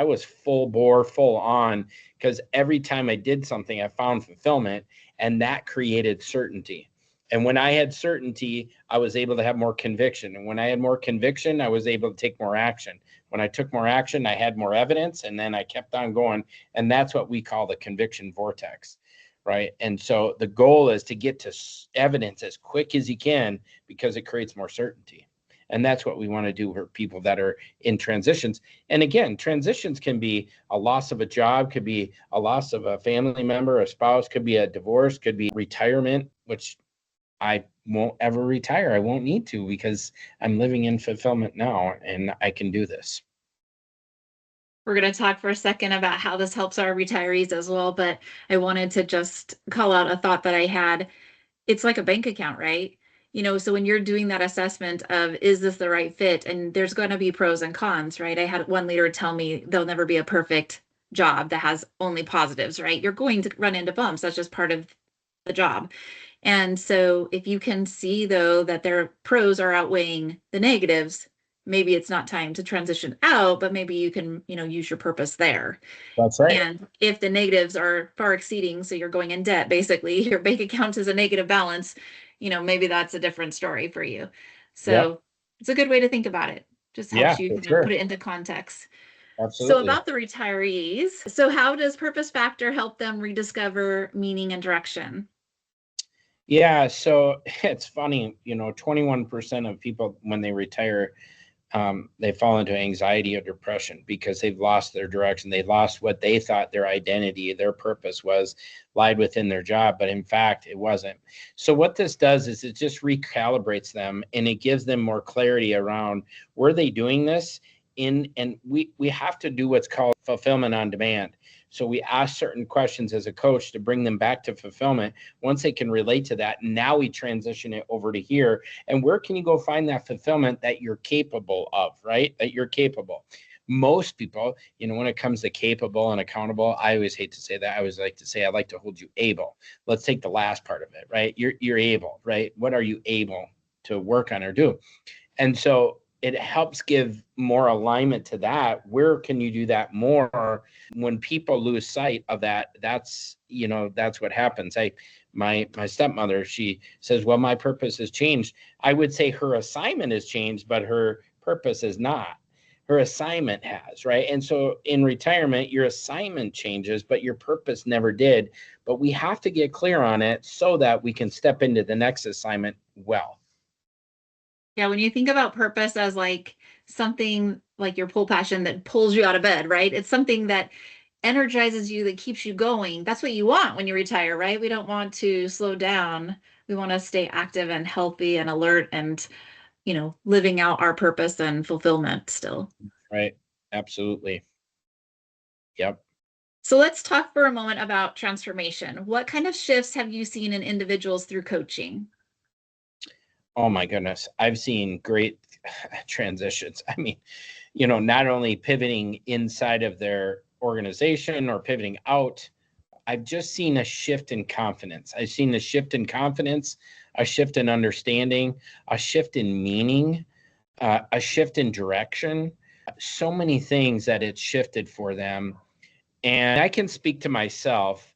was full bore, full on, because every time I did something, I found fulfillment, and that created certainty. And when I had certainty, I was able to have more conviction. And when I had more conviction, I was able to take more action. When I took more action, I had more evidence, and then I kept on going. And that's what we call the conviction vortex. Right. And so the goal is to get to evidence as quick as you can, because it creates more certainty. And that's what we want to do for people that are in transitions. And again, transitions can be a loss of a job, could be a loss of a family member, a spouse, could be a divorce, could be retirement, which I won't ever retire. I won't need to, because I'm living in fulfillment now, and I can do this. We're going to talk for a second about how this helps our retirees as well, but I wanted to just call out a thought that I had. It's like a bank account, right? So when you're doing that assessment of, is this the right fit? And there's going to be pros and cons, right? I had one leader tell me there'll never be a perfect job that has only positives, right? You're going to run into bumps. That's just part of the job. And so if you can see, though, that their pros are outweighing the negatives, maybe it's not time to transition out, but maybe you can, use your purpose there. That's right. And if the negatives are far exceeding, so you're going in debt, basically, your bank account is a negative balance, maybe that's a different story for you. So Yep. it's a good way to think about it. Just Yeah, helps you for sure. put it into context. So Absolutely. about the retirees, so how does Purpose Factor help them rediscover meaning and direction? Yeah, so it's funny, 21% of people when they retire, they fall into anxiety or depression because they've lost their direction. They lost what they thought their identity, their purpose was, lied within their job, but in fact, it wasn't. So what this does is it just recalibrates them, and it gives them more clarity around, were they doing this in, and we have to do what's called fulfillment on demand. So we ask certain questions as a coach to bring them back to fulfillment. Once they can relate to that, now we transition it over to here. And where can you go find that fulfillment that you're capable of, right? That you're capable. Most people, when it comes to capable and accountable, I always hate to say that. I always like to say, I like to hold you able. Let's take the last part of it, right? You're able, right? What are you able to work on or do? And so it helps give more alignment to that. Where can you do that more? When people lose sight of that, that's what happens. My stepmother, she says, well, my purpose has changed. I would say her assignment has changed, but her purpose is not. Her assignment has, right? And so in retirement, your assignment changes, but your purpose never did. But we have to get clear on it so that we can step into the next assignment well. Yeah, when you think about purpose as like something like your pull passion that pulls you out of bed, right? It's something that energizes you, that keeps you going. That's what you want when you retire, right? We don't want to slow down. We want to stay active and healthy and alert and, living out our purpose and fulfillment still. Right. Absolutely. Yep. So let's talk for a moment about transformation. What kind of shifts have you seen in individuals through coaching? Oh my goodness. I've seen great transitions. I mean, not only pivoting inside of their organization or pivoting out, I've just seen a shift in confidence. I've seen a shift in confidence, a shift in understanding, a shift in meaning, a shift in direction. So many things that it's shifted for them. And I can speak to myself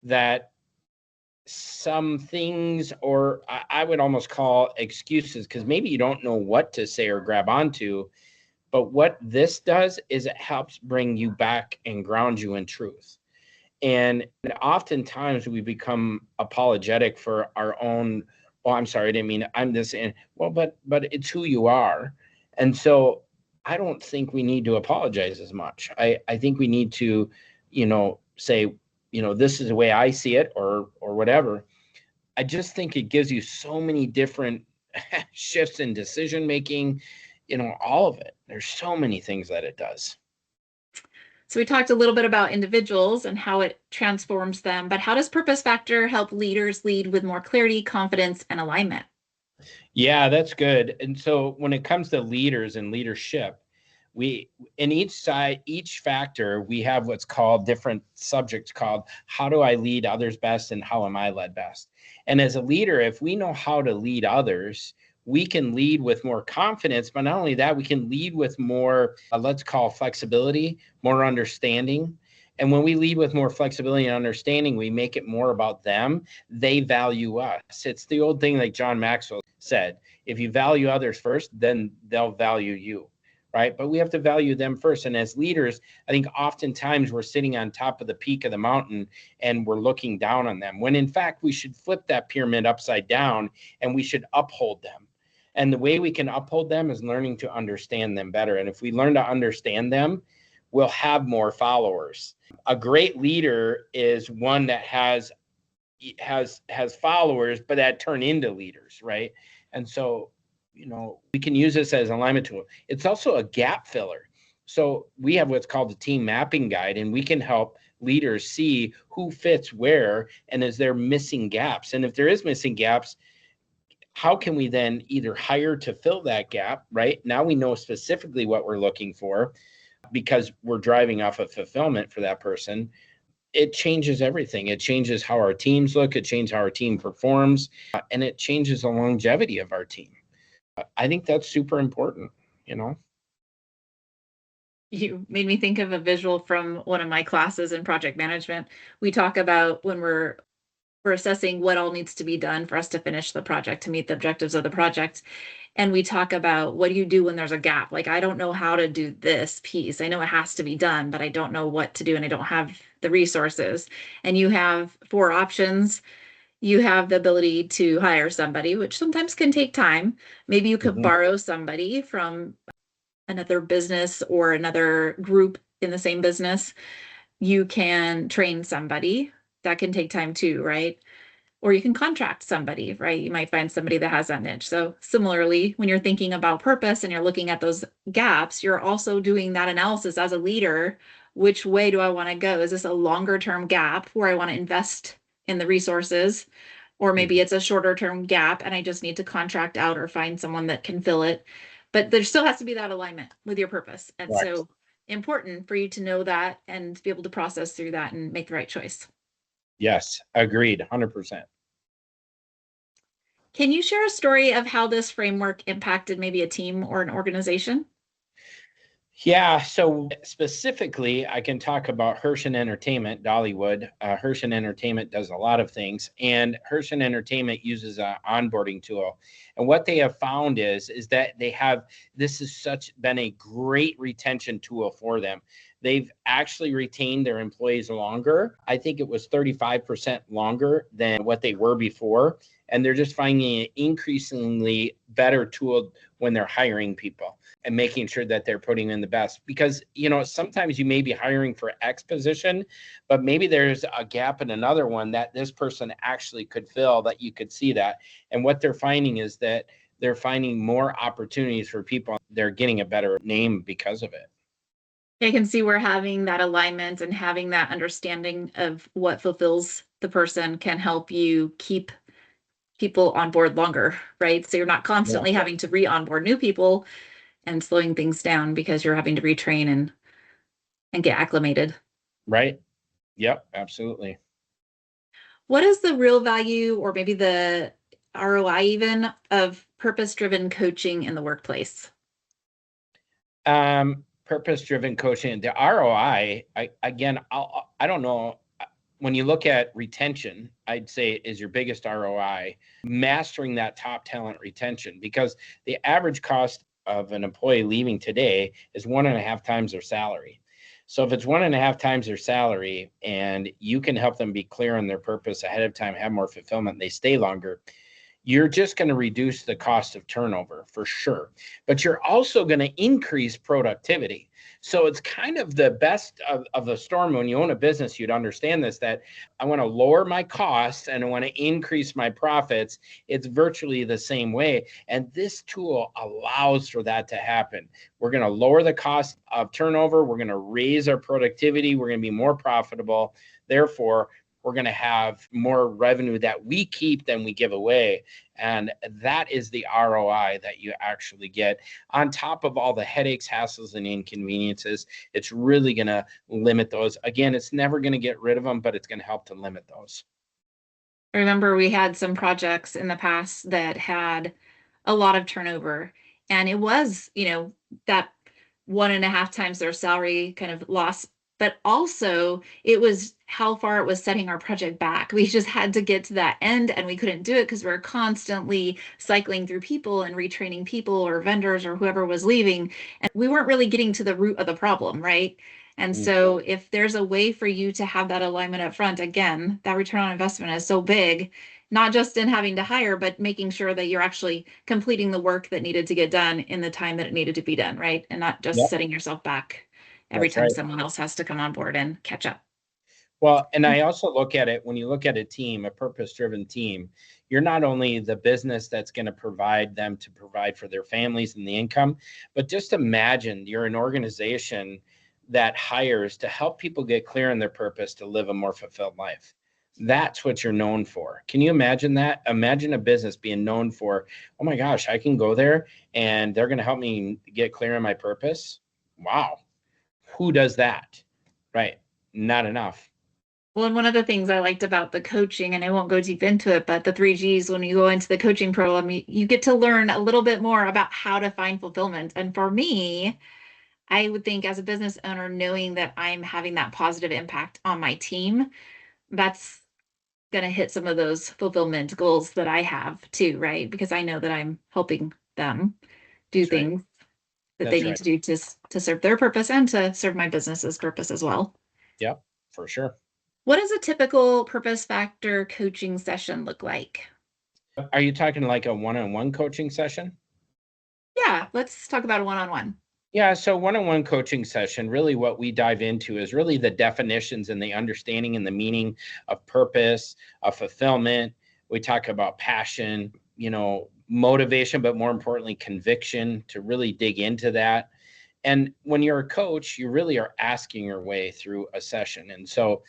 that some things, or I would almost call excuses, because maybe you don't know what to say or grab onto. But what this does is it helps bring you back and ground you in truth. And oftentimes we become apologetic for our own, oh, I'm sorry, I didn't mean I'm this. And well, but it's who you are. And so I don't think we need to apologize as much. I think we need to, say, this is the way I see it, or whatever. I just think it gives you so many different shifts in decision making, all of it. There's so many things that it does. So we talked a little bit about individuals and how it transforms them, but how does Purpose Factor help leaders lead with more clarity, confidence, and alignment? Yeah, that's good. And so when it comes to leaders and leadership, we in each factor, we have what's called different subjects called how do I lead others best and how am I led best. And as a leader, if we know how to lead others, we can lead with more confidence, but not only that, we can lead with more, let's call flexibility, more understanding. And when we lead with more flexibility and understanding, we make it more about them. They value us. It's the old thing like John Maxwell said, if you value others first, then they'll value you, right? But we have to value them first. And as leaders, I think oftentimes we're sitting on top of the peak of the mountain and we're looking down on them, when in fact we should flip that pyramid upside down and we should uphold them. And the way we can uphold them is learning to understand them better. And if we learn to understand them, we'll have more followers. A great leader is one that has followers, but that turn into leaders, right? And so, we can use this as an alignment tool. It's also a gap filler. So we have what's called the team mapping guide, and we can help leaders see who fits where and is there missing gaps. And if there is missing gaps, how can we then either hire to fill that gap, right? Now we know specifically what we're looking for because we're driving off of fulfillment for that person. It changes everything. It changes how our teams look. It changes how our team performs, and it changes the longevity of our team. I think that's super important. You made me think of a visual from one of my classes in project management. We talk about when we're assessing what all needs to be done for us to finish the project, to meet the objectives of the project. And we talk about what do you do when there's a gap? Like, I don't know how to do this piece. I know it has to be done, but I don't know what to do and I don't have the resources. And you have 4 options. You have the ability to hire somebody, which sometimes can take time. Maybe you could Mhm. borrow somebody from another business or another group in the same business. You can train somebody. That can take time too, right? Or you can contract somebody, right? You might find somebody that has that niche. So similarly, when you're thinking about purpose and you're looking at those gaps, you're also doing that analysis as a leader. Which way do I want to go? Is this a longer term gap where I want to invest in the resources? Or maybe it's a shorter term gap and I just need to contract out or find someone that can fill it. But there still has to be that alignment with your purpose. And Correct. so important for you to know that and be able to process through that and make the right choice. Yes, agreed, 100%. Can you share a story of how this framework impacted maybe a team or an organization? Yeah, so specifically, I can talk about Hershen Entertainment, Dollywood. Hershen Entertainment does a lot of things, and Hershen Entertainment uses an onboarding tool. And what they have found is that this has been a great retention tool for them. They've actually retained their employees longer. I think it was 35% longer than what they were before. And they're just finding an increasingly better tool when they're hiring people and making sure that they're putting in the best, because sometimes you may be hiring for X position, but maybe there's a gap in another one that this person actually could fill, that you could see that. And what they're finding is that they're finding more opportunities for people. They're getting a better name because of it. I can see where having that alignment and having that understanding of what fulfills the person can help you keep people on board longer, right? So you're not Yeah. constantly having to re-onboard new people and slowing things down because you're having to retrain and get acclimated. Right. Yep. Absolutely. What is the real value or maybe the ROI even of purpose-driven coaching in the workplace? Purpose-driven coaching, the ROI, I don't know. When you look at retention, I'd say is your biggest ROI, mastering that top talent retention, because the average cost of an employee leaving today is 1.5 times their salary. So if it's 1.5 times their salary and you can help them be clear on their purpose ahead of time, have more fulfillment, they stay longer, you're just going to reduce the cost of turnover for sure, but you're also going to increase productivity. So it's kind of the best of the storm. When you own a business, you'd understand this, that I want to lower my costs and I want to increase my profits. It's virtually the same way. And this tool allows for that to happen. We're going to lower the cost of turnover. We're going to raise our productivity. We're going to be more profitable. Therefore, we're going to have more revenue that we keep than we give away. And that is the ROI that you actually get on top of all the headaches, hassles, and inconveniences. It's really going to limit those. Again, it's never going to get rid of them, but it's going to help to limit those. I remember we had some projects in the past that had a lot of turnover, and it was, that 1.5 times their salary kind of loss, but also it was how far it was setting our project back. We just had to get to that end and we couldn't do it because we were constantly cycling through people and retraining people or vendors or whoever was leaving. And we weren't really getting to the root of the problem, right? And Mm. so if there's a way for you to have that alignment up front, again, that return on investment is so big, not just in having to hire, but making sure that you're actually completing the work that needed to get done in the time that it needed to be done, right? And not just Yep, setting yourself back every that's time right. someone else has to come on board and catch up. Well, and I also look at it, when you look at a team, a purpose-driven team, you're not only the business that's going to provide them to provide for their families and the income, but just imagine you're an organization that hires to help people get clear on their purpose to live a more fulfilled life. That's what you're known for. Can you imagine that? Imagine a business being known for, oh my gosh, I can go there and they're going to help me get clear on my purpose. Wow. Who does that? Right. Not enough. Well, and one of the things I liked about the coaching, and I won't go deep into it, but the 3Gs, when you go into the coaching program, you get to learn a little bit more about how to find fulfillment. And for me, I would think as a business owner, knowing that I'm having that positive impact on my team, that's going to hit some of those fulfillment goals that I have too, right? Because I know that I'm helping them do That's right. things that they That's need right. to do to serve their purpose and to serve my business's purpose as well. Yep, for sure. What does a typical purpose factor coaching session look like? Are you talking like a one-on-one coaching session? Yeah, let's talk about a one-on-one. Yeah, so one-on-one coaching session, really what we dive into is really the definitions and the understanding and the meaning of purpose, of fulfillment. We talk about passion, motivation, but more importantly, conviction, to really dig into that. And when you're a coach, you really are asking your way through a session. And so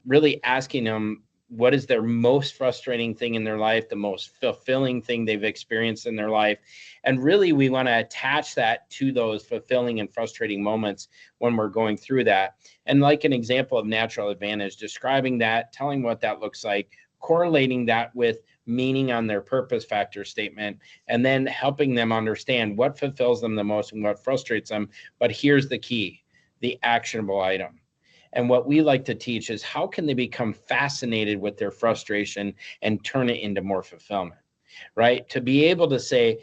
really asking them what is their most frustrating thing in their life, the most fulfilling thing they've experienced in their life. And really, we want to attach that to those fulfilling and frustrating moments when we're going through that. And like an example of natural advantage, describing that, telling what that looks like, correlating that with meaning on their purpose factor statement, and then helping them understand what fulfills them the most and what frustrates them. But here's the key, the actionable item. And what we like to teach is how can they become fascinated with their frustration and turn it into more fulfillment, right? To be able to say,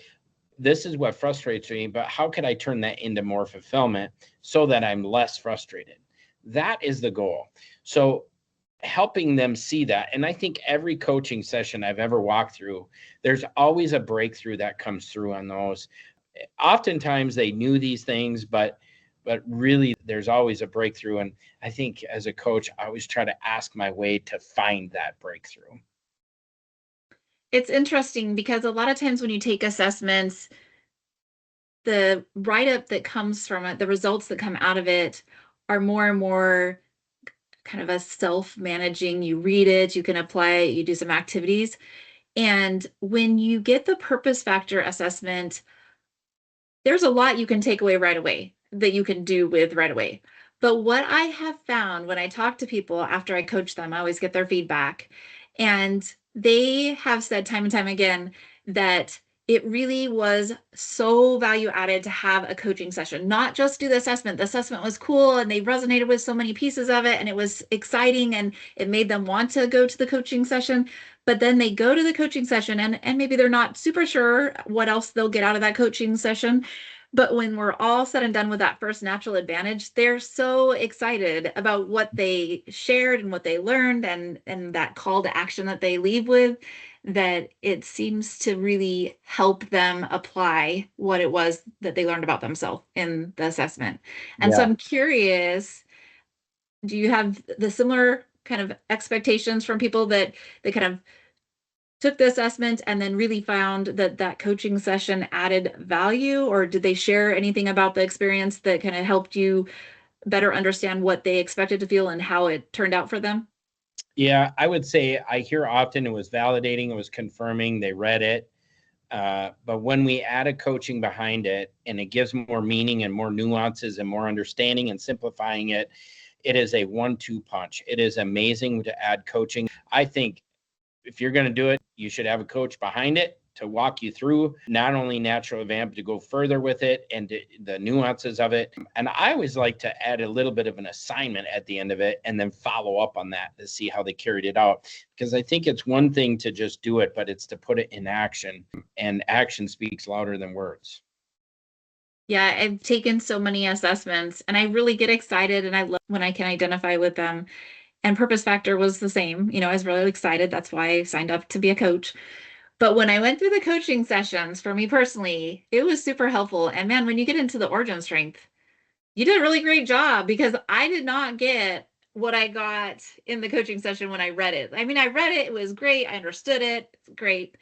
this is what frustrates me, but how could I turn that into more fulfillment so that I'm less frustrated? That is the goal. So helping them see that. And I think every coaching session I've ever walked through, there's always a breakthrough that comes through on those. Oftentimes they knew these things, but really there's always a breakthrough. And I think as a coach, I always try to ask my way to find that breakthrough. It's interesting because a lot of times when you take assessments, the write-up that comes from it, the results that come out of it are more and more kind of a self-managing. You read it, you can apply it, you do some activities. And when you get the purpose factor assessment, there's a lot you can take away right away that you can do with right away. But what I have found when I talk to people after I coach them, I always get their feedback. And they have said time and time again that it really was so value added to have a coaching session, not just do the assessment. The assessment was cool and they resonated with so many pieces of it and it was exciting and it made them want to go to the coaching session. But then they go to the coaching session and maybe they're not super sure what else they'll get out of that coaching session. But when we're all said and done with that first natural advantage, they're so excited about what they shared and what they learned and that call to action that they leave with, that it seems to really help them apply what it was that they learned about themselves in the assessment. And so Yeah. I'm curious, do you have the similar kind of expectations from people that they kind of took the assessment and then really found that that coaching session added value, or did they share anything about the experience that kind of helped you better understand what they expected to feel and how it turned out for them? Yeah, I would say I hear often it was validating, it was confirming, they read it. But when we add a coaching behind it and it gives more meaning and more nuances and more understanding and simplifying it, it is a 1-2 punch. It is amazing to add coaching. I think if you're going to do it, you should have a coach behind it to walk you through not only natural advance, but to go further with it and the nuances of it. And I always like to add a little bit of an assignment at the end of it and then follow up on that to see how they carried it out. Because I think it's one thing to just do it, but it's to put it in action, and action speaks louder than words. Yeah, I've taken so many assessments and I really get excited and I love when I can identify with them. And Purpose Factor was the same. I was really excited. That's why I signed up to be a coach. But when I went through the coaching sessions, for me personally, it was super helpful. And man, when you get into the origin strength, you did a really great job, because I did not get what I got in the coaching session when I read it. I mean, I read it, it was great. I understood it. It's great.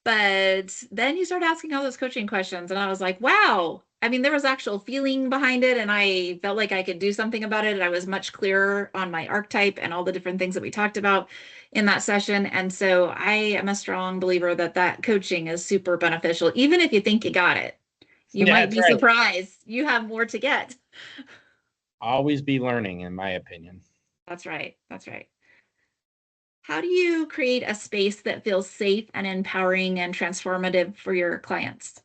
But then you start asking all those coaching questions, and I was like, wow. I mean, there was actual feeling behind it, and I felt like I could do something about it. And I was much clearer on my archetype and all the different things that we talked about in that session. And so I am a strong believer that that coaching is super beneficial, even if you think you got it. You Yeah, might that's be right. surprised. You have more to get. Always be learning, in my opinion. That's right. That's right. How do you create a space that feels safe and empowering and transformative for your clients?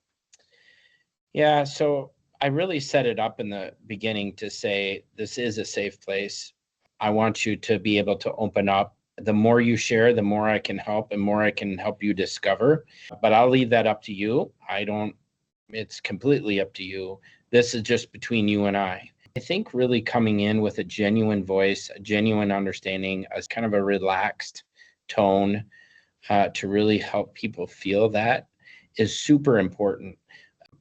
Yeah, so I really set it up in the beginning to say this is a safe place. I want you to be able to open up. The more you share, the more I can help and more I can help you discover. But I'll leave that up to you. I don't, it's completely up to you. This is just between you and I. I think really coming in with a genuine voice, a genuine understanding, as kind of a relaxed tone to really help people feel that is super important.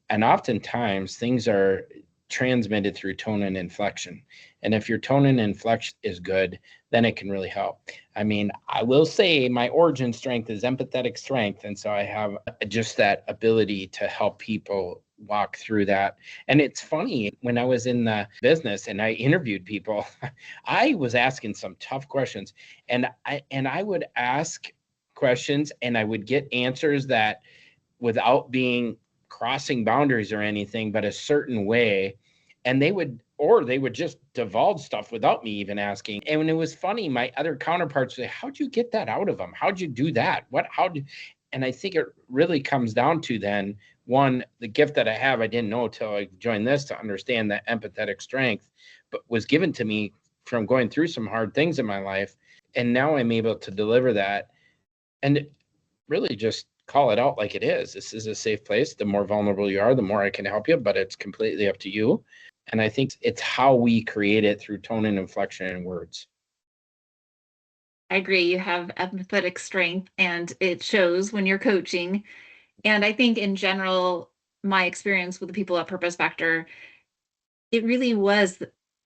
And oftentimes things are transmitted through tone and inflection. And if your tone and inflection is good, then it can really help. I mean, I will say my origin strength is empathetic strength. And so I have just that ability to help people walk through that. And it's funny, when I was in the business and I interviewed people, I was asking some tough questions, and I would ask questions and I would get answers that, without being crossing boundaries or anything, but a certain way. And they would just divulge stuff without me even asking. And when it was funny, my other counterparts say, how'd you get that out of them? How'd you do that? And I think it really comes down to then, one, the gift that I have, I didn't know till I joined this, to understand that empathetic strength, but was given to me from going through some hard things in my life. And now I'm able to deliver that and really just call it out like it is. This is a safe place. The more vulnerable you are, the more I can help you, but it's completely up to you. And I think it's how we create it through tone and inflection and words. I agree. You have empathetic strength and it shows when you're coaching. And I think in general, my experience with the people at Purpose Factor, it really was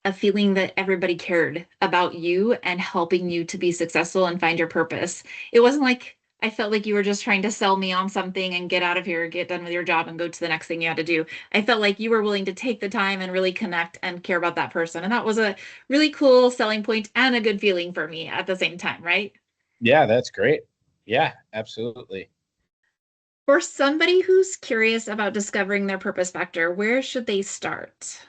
a feeling that everybody cared about you and helping you to be successful and find your purpose. It wasn't like I felt like you were just trying to sell me on something and get out of here, get done with your job and go to the next thing you had to do. I felt like you were willing to take the time and really connect and care about that person. And that was a really cool selling point and a good feeling for me at the same time, right? Yeah, that's great. Yeah, absolutely. For somebody who's curious about discovering their purpose factor, where should they start?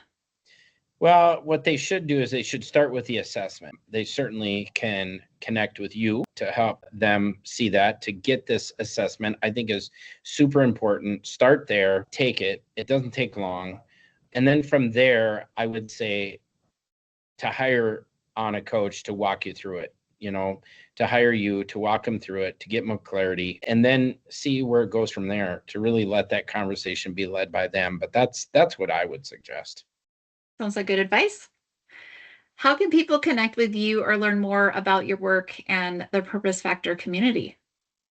Well, what they should do is they should start with the assessment. They certainly can connect with you to help them see that. To get this assessment, I think is super important. Start there, take it. It doesn't take long. And then from there, I would say to hire on a coach to walk you through it, to hire you to walk them through it, to get more clarity, and then see where it goes from there, to really let that conversation be led by them. But that's what I would suggest. Sounds like good advice. How can people connect with you or learn more about your work and the Purpose Factor community?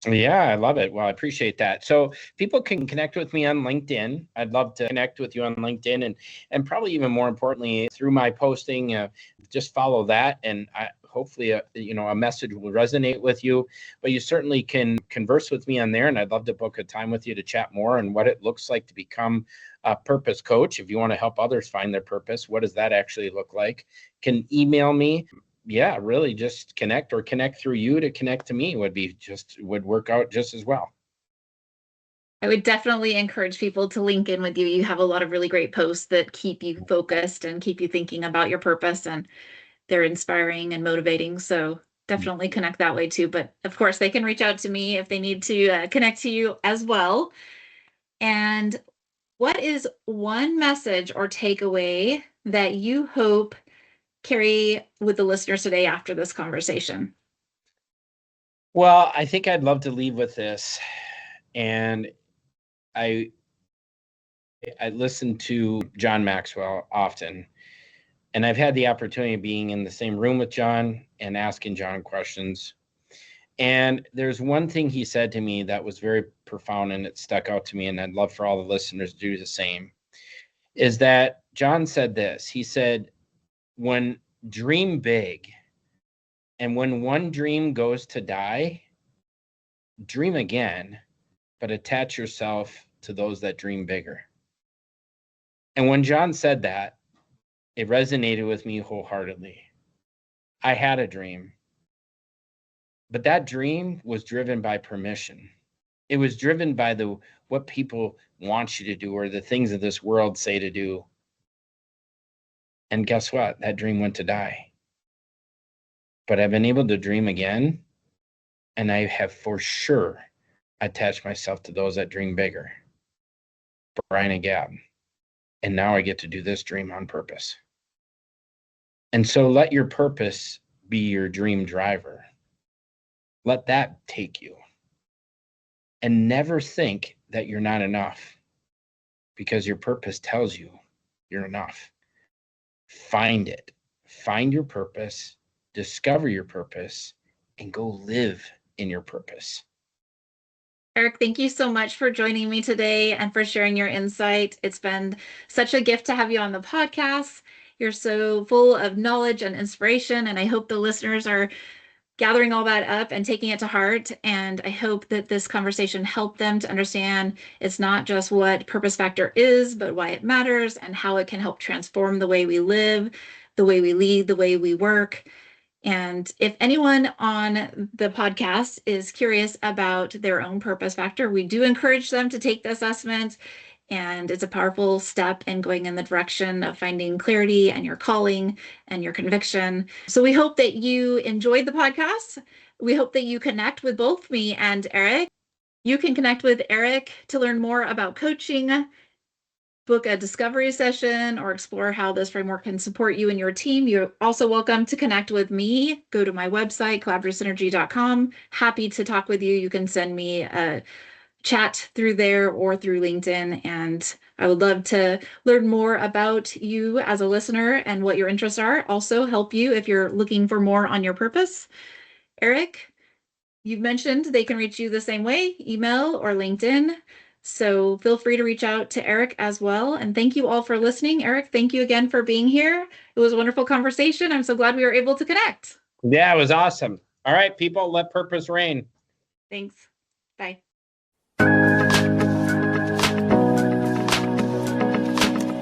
Yeah, I love it. Well, I appreciate that. So people can connect with me on LinkedIn. I'd love to connect with you on LinkedIn, and probably even more importantly through my posting. Just follow that, and hopefully a message will resonate with you. But you certainly can converse with me on there, and I'd love to book a time with you to chat more on what it looks like to become a purpose coach. If you want to help others find their purpose, what does that actually look like? Can email me. Yeah, really just connect, or connect through you to connect to me would work out just as well. I would definitely encourage people to link in with you. You have a lot of really great posts that keep you focused and keep you thinking about your purpose, and they're inspiring and motivating. So definitely connect that way too. But of course, they can reach out to me if they need to connect to you as well. And what is one message or takeaway that you hope carry with the listeners today after this conversation? Well, I think I'd love to leave with this. And I listen to John Maxwell often, and I've had the opportunity of being in the same room with John and asking John questions. And there's one thing he said to me that was very profound, and it stuck out to me, and I'd love for all the listeners to do the same, is that John said this. He said, when dream big, and when one dream goes to die, dream again, but attach yourself to those that dream bigger. And when John said that, it resonated with me wholeheartedly. I had a dream, but that dream was driven by permission. It was driven by what people want you to do, or the things of this world say to do. And guess what? That dream went to die. But I've been able to dream again, and I have for sure attached myself to those that dream bigger. Brian and Gab. And now I get to do this dream on purpose. And so let your purpose be your dream driver. Let that take you. And never think that you're not enough, because your purpose tells you you're enough. Find it. Find your purpose, discover your purpose, and go live in your purpose. Eric, thank you so much for joining me today and for sharing your insight. It's been such a gift to have you on the podcast. You're so full of knowledge and inspiration, and I hope the listeners are gathering all that up and taking it to heart. And I hope that this conversation helped them to understand it's not just what Purpose Factor is, but why it matters and how it can help transform the way we live, the way we lead, the way we work. And if anyone on the podcast is curious about their own purpose factor, we do encourage them to take the assessment. And it's a powerful step in going in the direction of finding clarity and your calling and your conviction. So we hope that you enjoyed the podcast. We hope that you connect with both me and Eric. You can connect with Eric to learn more about coaching, book a discovery session, or explore how this framework can support you and your team. You're also welcome to connect with me. Go to my website, collaborativesynergy.com. Happy to talk with you. You can send me a chat through there or through LinkedIn. And I would love to learn more about you as a listener and what your interests are. Also help you if you're looking for more on your purpose. Eric, you've mentioned they can reach you the same way, email or LinkedIn. So feel free to reach out to Eric as well. And thank you all for listening. Eric, thank you again for being here. It was a wonderful conversation. I'm so glad we were able to connect. Yeah, it was awesome. All right, people, let purpose reign. Thanks. Bye.